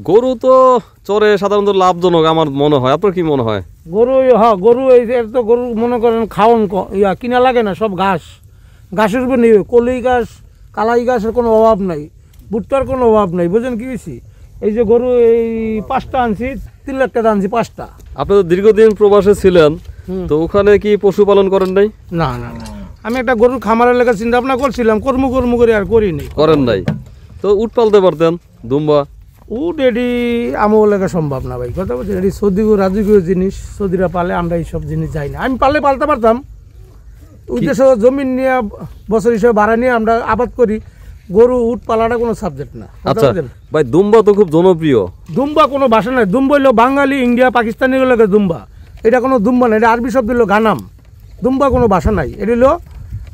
গরু তো চরে সাধারণত লাভজনক আমার মনে হয়, আপনার কি মনে হয়? গরু গরু এই তো গরু মনে করেন খাওয়ান কিনা লাগে না, সব ঘাসের উপর নিয়ে কলি গাছ কালাই গাছের কোনো অভাব নাই, ভুট্টার কোনো অভাব নাই, বুঝলেন কি বেশি? এই যে গরু এই 5টা আনছি, 3 লাখ টাকা আনছি 5টা। আপনি তো দীর্ঘদিন প্রবাসে ছিলেন, তো ওখানে কি পশুপালন করেন নাই? না না না, আমি একটা গরুর খামারের লেগে চিন্তা ভাবনা করছিলাম, কর্ম করে আর করিনি। করেন নাই? তো উট পালতে পারতেন, দুম্বা। উট এটি আমার লেগে সম্ভব না ভাই, কথা বলছি। এটি সৌদি রাজকীয় জিনিস, সৌদিরা পালে, আমরা এইসব জিনিস যাই না। আমি পালতে পারতাম, উদ্দেশ্য জমিন নিয়ে বছর হিসেবে ভাড়া নিয়ে আমরা আবাদ করি। গরু উট পালাটা কোনো সাবজেক্ট না। আচ্ছা ভাই, দুম্বা তো খুব জনপ্রিয়। দুম্বা কোনো ভাষা নাই, দুম্বা হইলো বাঙালি, ইন্ডিয়া, পাকিস্তানি লাগে দুম্বা। এটা কোনো দুম্বা না, এটা আরবি শব্দ হলো গানাম। দুম্বা কোনো ভাষা নাই, এটি হলো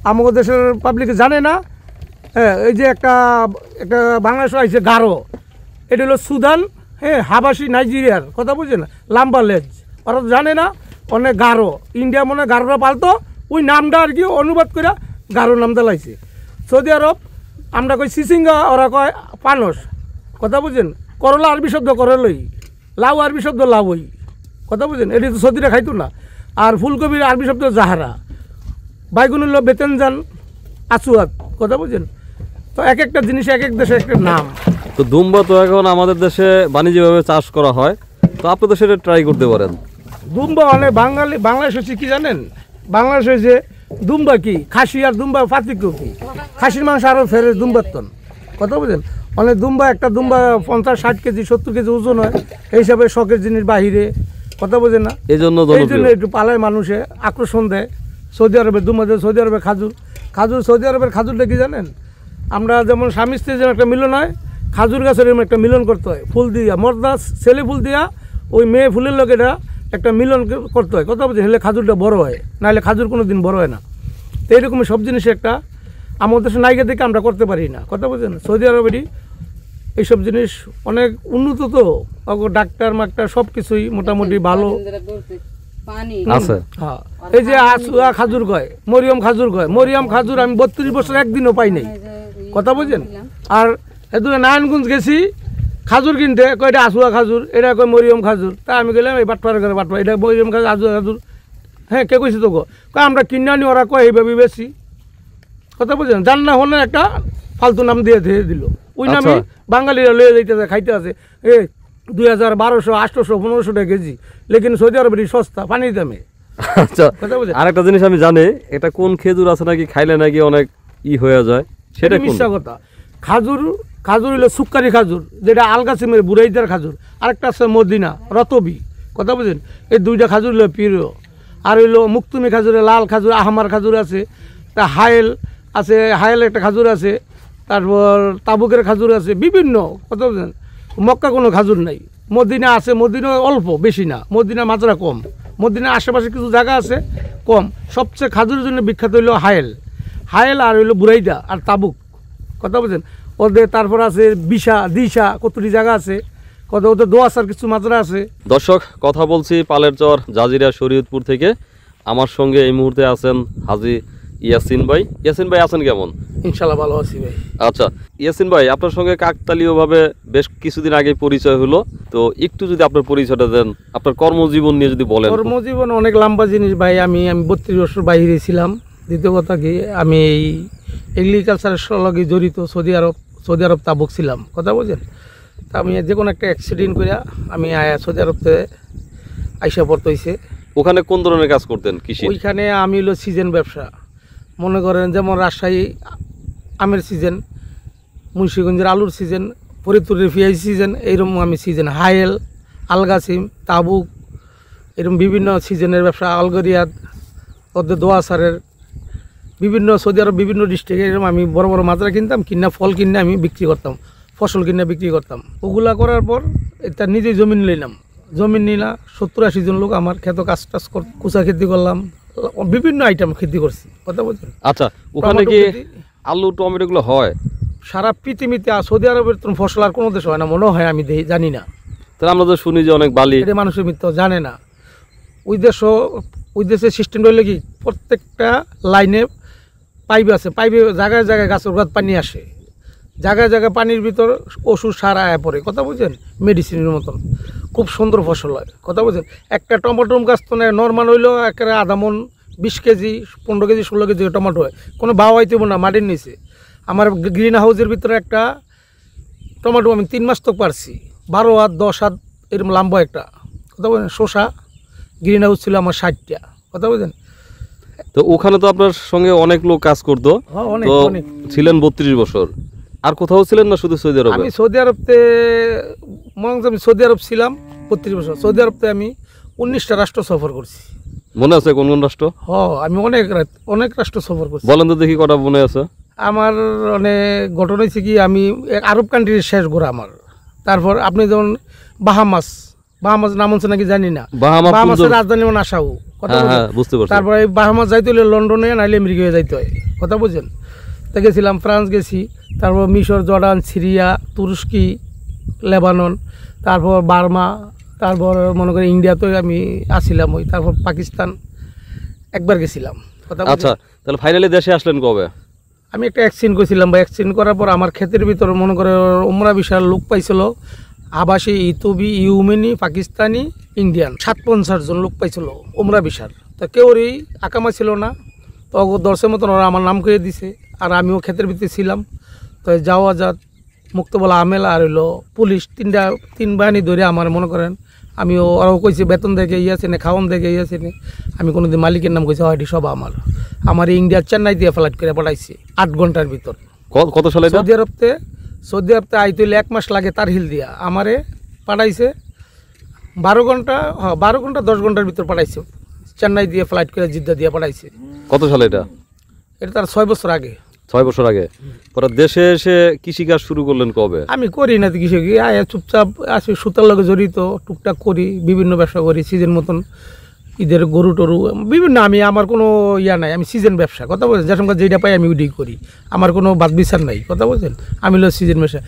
আমাদের দেশের পাবলিকে জানে না। হ্যাঁ, এই যে একটা বাংলাদেশ আছে গারো, এটা হলো সুদান, হ্যাঁ, হাবাসি, নাইজেরিয়ার, কথা বুঝছে না, লাম্বা লেজ, ওরা জানে না। অনেক গারো, ইন্ডিয়া মনে গারোরা পালতো, ওই নামটা আর কি অনুবাদ করে গারো নামটা লাইছে। সৌদি আরব আমরা কই সিসিঙ্গা, ওরা কয় পানস, কথা বুঝছেন। করলা আরবি শব্দ করলই, লাউ আরবি শব্দ লাউই, কথা বুঝছেন। এটি তো সৌদিরা খাইতো না। আর ফুলকপির আরবি শব্দ জাহারা, বাইগুন হলো বেতেনজান, আচুয়াত, কথা বুঝছেন। তো এক একটা জিনিস এক এক দেশে একটা নাম। তো দুম্বা তো এখন আমাদের দেশে বাণিজ্যিকভাবে চাষ করা হয়, তো আপনি তো সেটা ট্রাই করতে পারেন। দুম্বা অনেক বাংলাদেশ হচ্ছে কি জানেন, বাংলাদেশ হয়েছে দুম্বা কি খাসি আর দুম্বা পার্থক্য কি? খাসির মাংস আরও ফেরে দুম্বার তন, কথা বুঝলেন। অনেক দুম্বা, একটা দুম্বা 50-60 কেজি 70 কেজি ওজন হয়, এই হিসাবে শখের জিনিস বাহিরে, কথা বোঝেন না। এই জন্য একটু পালায় মানুষে আকর্ষণ দেয়। সৌদি আরবের দুম্বা, সৌদি আরবের খাজুর, সৌদি আরবের খাজুরটা কি জানেন? আমরা যেমন স্বামী স্ত্রীর যেমন একটা মিলন হয়, খাজুর গাছের এরকম একটা মিলন করতে হয়, ফুল দিয়া, মর্দা ছেলে ফুল দিয়া ওই মেয়ে ফুলের লোকেরা একটা মিলন করতে হয়, কথা বলছে, হলে খাজুরটা বড় হয়, নাহলে খাজুর কোনো দিন বড় হয় না। তো এইরকমই সব জিনিস একটা আমাদের দেশে নায়িকা দেখে আমরা করতে পারি না, কথা বলছেন। সৌদি আরবেরই এইসব জিনিস অনেক উন্নত, তো ডাক্তার মাক্তার সব কিছুই মোটামুটি ভালো আছে। হ্যাঁ, এই যে আসুয়া খাজুর কয়, মরিয়ম খাজুর কয়, মরিয়ম খাজুর আমি 32 বছর একদিনও পাই নাই, কথা বলছেন। আর এদিকে নারায়ণগঞ্জ গেছি খাজুর কিনতে, কয় এটা আসুয়া খাজুর, এটা কয় মরিয়ম খাজুর। তা আমি গেলাম এই বাটপাড়া করে, বাটপা এটা মরিয়ম খাজুর, আসুয়া খাজুর। হ্যাঁ, কে কইছে তো কয় আমরা কিনে আনি, ওরা কয় এইভাবে বেশি, কথা বলছেন। জান না হলে একটা ফালতু নাম দিয়ে দিল, ওই নামে বাঙালিরা লয়ে যাইতেছে, খাইতে আছে। 2000, 1200, 800, 1500 টাকা কেজি, লেকিন সৌদি আরবের সস্তা পানির দামে। আচ্ছা, আরেকটা জিনিস আমি জানি, এটা কোন খেজুর আছে নাকি খাইলে নাকি অনেক হয়ে যায়, সেটা মিথ্যা কথা। খাজুর হইলো সুক্কারি খাজুর, যেটা আলগাছিমের বুড়াইদার খাজুর। আরেকটা আছে মদিনা রতবি, কথা বুঝেন। এই 2টা খাজুর হলো প্রিয়। আর হইলো মুক্তুমি খাজুরে লাল খাজুর, আহমার খাজুর আছে, তা হায়েল আছে, হায়েল একটা খাজুর আছে, তারপর তাবুকের খাজুর আছে, বিভিন্ন, কথা বুঝেন। মক্কা কোনো খাজুর নাই। মদিনা আছে, মদিনা অল্প, বেশি না, মদিনা মাত্রা কম। মদিনার আশেপাশে কিছু জায়গা আছে কম। সবচেয়ে খাজুরের জন্য বিখ্যাত হইলো হায়েল, আর হইলো বুড়াইদা আর তাবুক, কথা বুঝেন। ওদের তারপর আছে দিশা, কতটি জায়গা আছে, কত ওদের দোয়াশার কিছু মাত্রা আছে। দর্শক, কথা বলছি পালেরচর জাজিরা শরীয়তপুর থেকে। আমার সঙ্গে এই মুহূর্তে আছেন হাজি ইয়াসিন ভাই। ইয়াসিন ভাই আছেন কেমন? ইনশাল্লাহ ভালো আছি ভাই। আচ্ছা ইয়াসিন ভাই, আপনার সঙ্গে কাকতালীয়ভাবে বেশ কিছুদিন আগে পরিচয় হলো, তো একটু যদি আপনার পরিচয়টা দেন, আপনার কর্মজীবন নিয়ে যদি বলেন। কর্মজীবন অনেক লম্বা জিনিস ভাই। আমি 32 বছর বাইরে ছিলাম। দ্বিতীয় কথা কি, আমি এই এগ্রিকালচারের সঙ্গে জড়িত। সৌদি আরব তাবুক ছিলাম, কথা বলছেন। তা আমি যে কোনো একটা অ্যাক্সিডেন্ট করে আমি সৌদি আরবতে আইসা পড়তে হয়েছে। ওখানে কোন ধরনের কাজ করতেন? কৃষি? ওইখানে আমি হলো সিজন ব্যবসা, মনে করেন যেমন রাজশাহী আমের সিজন, মুন্সিগঞ্জের আলুর সিজন, ফরিদপুরের পেঁয়াজ সিজন, এইরকম আমি সিজন, হায়েল, আলগাছিম, তাবুক, এরকম বিভিন্ন সিজনের ব্যবসা। আলগরিয়াদ, ওদের দোয়াশারের বিভিন্ন, সৌদি আরব বিভিন্ন ডিস্ট্রিক্টে এরকম আমি বড় বড় মাত্রা কিনতাম, ফল কিনে আমি বিক্রি করতাম, ফসল কিনে বিক্রি করতাম। ওগুলা করার পর এটা নিজেই জমিন নিলাম। 70-80 জন লোক আমার ক্ষেত কাজ কুচা খেতি করলাম, বিভিন্ন আইটেম খেতি করছি, কথা বলছেন। আচ্ছা, ওখানে কি আলু টমেটো গুলো হয়? সারা পৃথিবীতে সৌদি আরবের ফসল আর কোনো দেশ হয় না মনে হয়, আমি জানি না। তাহলে আমরা তো শুনি যে অনেক বালি, এটা মানুষের মিথ্যা, জানে না। ওই দেশের সিস্টেম রইলে কি, প্রত্যেকটা লাইনে পাইপ আছে, পাইপে জায়গায় জায়গায় গাছের গোড়াত পানি আসে। জায়গায় জায়গায় পানির ভিতর ওষুধ সার আয়া পড়ে, কথা বুঝছেন, মেডিসিনের মতন। খুব সুন্দর ফসল হয়, কথা বুঝছেন। একটা টমেটো গাছ তো নর্মাল হইলেও একেবারে আধা মন 20 কেজি 15 কেজি 16 কেজি টমেটো হয়, কোনো বাও হইতে না মাটির নিচে। আমার গ্রিন হাউসের ভিতরে একটা টমেটো আমি 3 মাস তো পারছি, 12 হাত 10 হাত এরকম লম্বা একটা, কথা বলেন। শসা গ্রিন হাউস ছিল আমার 60টা, কথা বুঝছেন। তো ওখানে তো আপনার সঙ্গে অনেক লোক কাজ করতো, হ্যাঁ, অনেক তো অনেক। ছিলেন 32 বছর। আর কোথাও ছিলেন না শুধু সৌদি আরবে? আমি সৌদি আরবতে আমি সৌদি আরব ছিলাম 32 বছর। সৌদি আরবতে আমি 19টা রাষ্ট্র সফর করছি। মনে আছে কোন কোন রাষ্ট্র? আমি অনেক রাষ্ট্র সফর করছি। বলেন তো দেখি কটা মনে আছে। আমার অনেক ঘটনা হয়েছে কি, আমি আরব কান্ট্রির শেষ ঘোরা আমার। তারপর আপনি যেমন বাহামাস নাম হচ্ছে নাকি জানি না, বাহামাসের রাজধানী মানে নাসাউ, কথা বুঝছেন। বুঝতে পারছি। তারপরে এই বাহামাস যাইতে হলে লন্ডনে নাইলে আমেরিকায় যাইতে হয়, কথা বুঝছেন। তা গেছিলাম, ফ্রান্স গেছি, তারপর মিশর, জর্ডান, সিরিয়া, তুরস্কি, লেবানন, তারপর বার্মা, তারপর মনে করি ইন্ডিয়াতে আমি আসছিলাম, ওই তারপর পাকিস্তান একবার গেছিলাম, কথা বুঝছেন। আচ্ছা, তাহলে ফাইনালি দেশে আসলেন কবে? আমি একটা অ্যাক্সিডেন্ট করেছিলাম, বা অ্যাক্সিডেন্ট করার পর আমার ক্ষেতের ভিতরে মনে করে উমরা বিশাল লোক পাইছিল, আবাসী, ইথোপি, ইউমেনি, পাকিস্তানি, ইন্ডিয়ান 57 জন লোক পাইছিল উমরা বিশাল। তো কেউরই আকামা ছিল না, তো 10-এর মতন ওরা আমার নাম করে দিছে, আর আমিও ক্ষেতের ভিতরে ছিলাম। তো যাওয়া যাত মুক্ত বলা আমেল আর হইলো পুলিশ, তিন বাহিনী ধরে আমার মনে করেন, আমিও ওরাও কইছে বেতন দেখে ইয়েছে না, খাওয়ান দেখে ইয়েছে না। আমি কোনোদিন মালিকের নাম কইছে, হয়টি সব আমার ইন্ডিয়া চেন্নাই দিয়ে ফ্লাইট করে পাঠাইছে 8 ঘন্টার ভিতর। কত সালে? সৌদি আরবতে আইতে হইলে 1 মাস লাগে তার হিল দিয়া, আমারে পাঠাইছে 12 ঘন্টা 10 ঘন্টার ভিতর পাঠাইছে, চেন্নাই দিয়ে ফ্লাইট করে জিদ্দা দিয়ে পাঠাইছে। কত সালে এটা? এটা তার 6 বছর আগে। 6 বছর আগে। পরে দেশে এসে কৃষিকাজ শুরু করলেন কবে? আমি করি না তো কিছু, চুপচাপ আছি, সুতার লগে জড়িত, টুকটাক করি, বিভিন্ন ব্যবসা করি সিজন মতন, ঈদের গরু টরু বিভিন্ন। আমার কোনো ইয়া নাই, আমি সিজন ব্যবসা, কথা বলছেন। যে সঙ্গে যেটা পাই আমি ওইটাই করি, আমার কোনো বাদ বিচার নাই, কথা বলছেন। আমি হলো সিজন ব্যবসা।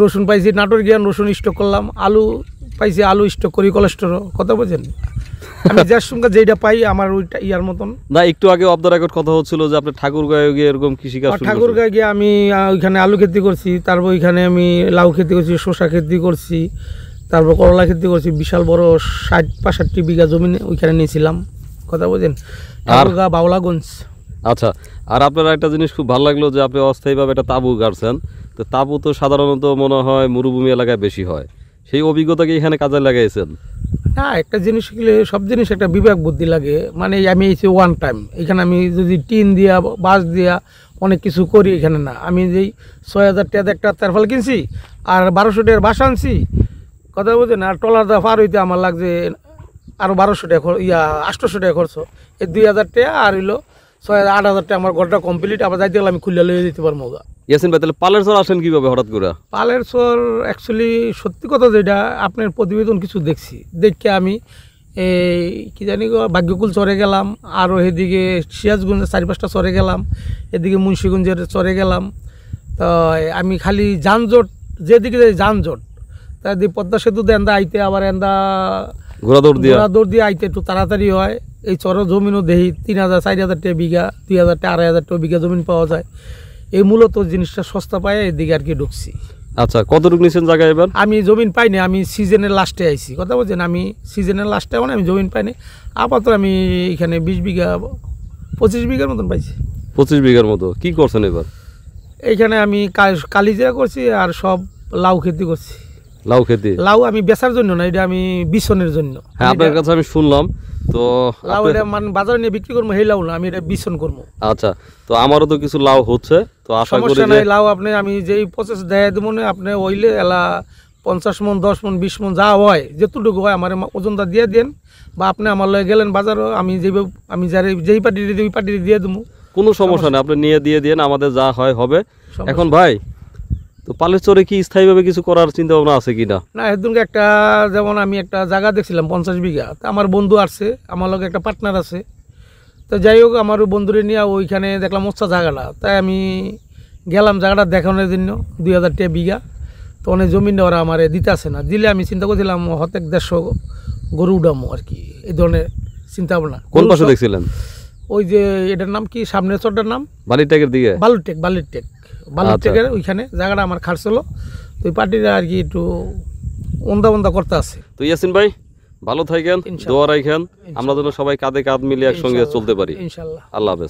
রসুন পাইছি নাটোর গিয়ান, রসুন স্টক করলাম। আলু পাইছি, আলু স্টক করি, কোলেস্টোর, কথা বলছেন। আমি যার সঙ্গে যেটা পাই আমার ওইটা ইয়ার মতন না। একটু আগে অফ দ্য রেকর্ড কথা হচ্ছিল যে আপনি ঠাকুরগাঁয়ে গিয়ে এরকম কৃষিকাজ শুরু করেছেন। ঠাকুরগাঁয়ে গিয়ে আমি ওইখানে আলু খেতি করছি, তারপর ওইখানে আমি লাউ খেতি করছি, শসা খেতি করছি, তারপর করলা খেতি করছি। বিশাল বড় 60-65 বিঘা জমি ওইখানে নিয়েছিলাম, কথা বলছেন, ঠাকুরগাঁ বাউলাগঞ্জ। আচ্ছা, আর আপনার একটা জিনিস খুব ভালো লাগলো যে আপনি অস্থায়ীভাবে একটা তাঁবু গাড়ছেন। তো তাঁবু তো সাধারণত মনে হয় মরুভূমি এলাকায় বেশি হয়, সেই অভিজ্ঞতাকে এখানে কাজে লাগাইছেন? না, একটা জিনিস শিখলে সব জিনিস একটা বিবেক বুদ্ধি লাগে। মানে আমি এসে ওয়ান টাইম এখানে, আমি যদি টিন দিয়া বাঁশ দিয়া অনেক কিছু করি এখানে না। আমি যেই 6000 টাকা একটা তারফল কিনছি, আর 1200 টাকার বাসা আনছি, কথা বলছেন। আর টলার দা পার হইতে আমার লাগছে আরও 1200 টাকা 800 টাকা খরচ। এই 2000 টাকা আর হইলো 6000-8000 টাকা আমার ঘরটা কমপ্লিট। আবার যাইতে গেলে আমি খুলে লইয়ে দিতে পারবো। ইয়াসিন ভাই, তাহলে পালের চর আসেন কিভাবে হঠাৎ করে? পালের চর অ্যাকচুয়ালি সত্যি কথা যেটা, আপনার প্রতিবেদন কিছু দেখছি, দেখে আমি এই কি জানি ভাগ্যকুল চরে গেলাম, আরও এদিকে সিরাজগঞ্জের 4-5টা চরে গেলাম, এদিকে মুন্সিগঞ্জের চরে গেলাম। তো আমি খালি যানজট, যেদিকে যাই যানজট, তাই পদ্মা সেতু এন্দা আইতে, আবার এন্দা ঘোড়াদৌড় দিয়ে আইতে একটু তাড়াতাড়ি হয়। এই চরের জমিনও দেখি 3000-4000 টাকা বিঘা, 2000 টাকা 2500 টাকা বিঘা জমিন পাওয়া যায়। এই মূলত জিনিসটা সস্তা পায়, এদিকে আর কি ঢুকছি। আচ্ছা, কতটুকু নিচ্ছেন জায়গা এবার? আমি জমিন পাইনি, আমি সিজনের লাস্টে আইছি, কথা বলছেন। আমি সিজনের লাস্টে মানে আমি জমিন পাইনি। আপাতত আমি এখানে 20 বিঘা 25 বিঘার মতন পাইছি। 25 বিঘার মতো। কি করছেন এবার? এইখানে আমি কালিজিরা করছি, আর সব লাউ খেতি করছি। লাউ খেতি? লাউ আমি বেচার জন্য না, এটা আমি বিছনের জন্য। হ্যাঁ, আপনার কাছে আমি শুনলাম। তো লাউ এটা মানে বাজারে নিয়ে বিক্রি করবো, সেই লাউ না, আমি এটা বিছন করবো। আচ্ছা, তো আমারও তো কিছু লাউ হচ্ছে, তো আশা করি সমস্যা নাই। লাউ আপনি আমি যেই প্রসেস দেয় দেবো না, আপনি ওইলে এলা 50 মন 10 মন 20 মন যা হয়, যেটুকু হয় আমার ওজনটা দিয়ে দেন, বা আপনি আমার লয়ে গেলেন বাজারও, আমি আমি যেই পার্টি দিই ওই পার্টি দিয়ে দেবো, কোনো সমস্যা নেই। আপনি নিয়ে দিয়ে দেন, আমাদের যা হয় হবে। এখন ভাই, তো পালের চরে কি স্থায়ীভাবে কিছু করার চিন্তা ভাবনা আছে কিনা? না, এদিনকে একটা যেমন আমি একটা জায়গা দেখছিলাম 50 বিঘা, তা আমার বন্ধু আসছে, আমার লগে একটা পার্টনার আছে। তো যাই হোক, আমার বন্ধুরে নিয়ে ওইখানে দেখলাম উচ্চা জায়গাটা, তাই আমি গেলাম জায়গাটা দেখানোর জন্য। 2000 টাকা বিঘা। তো অনেক জমিনটা ওরা আমার দিতে আসে না, দিলে আমি চিন্তা করছিলাম হতে 150 গরু উঠামো আর কি, এই ধরনের চিন্তা ভাবনা। কোন পাশে দেখছিলেন? ওই যে এটার নাম কি, সামনের চরটার নাম বালিরটেকের দিকে? বালিরটেক বালুর আচ্ছা। থেকে ওইখানে জায়গাটা আমার খাটছিল, তো ওই পার্টিরা আর কি একটু ওন্দা করতে আছে। তো ইয়াসিন ভাই ভালো থাকেন, ইনশাআল্লাহ। দোয়া রাখেন, আমরা যেন সবাই কাঁধে কাঁধ মিলিয়ে একসঙ্গে চলতে পারি। ইনশাল্লাহ। আল্লাহ হাফেজ।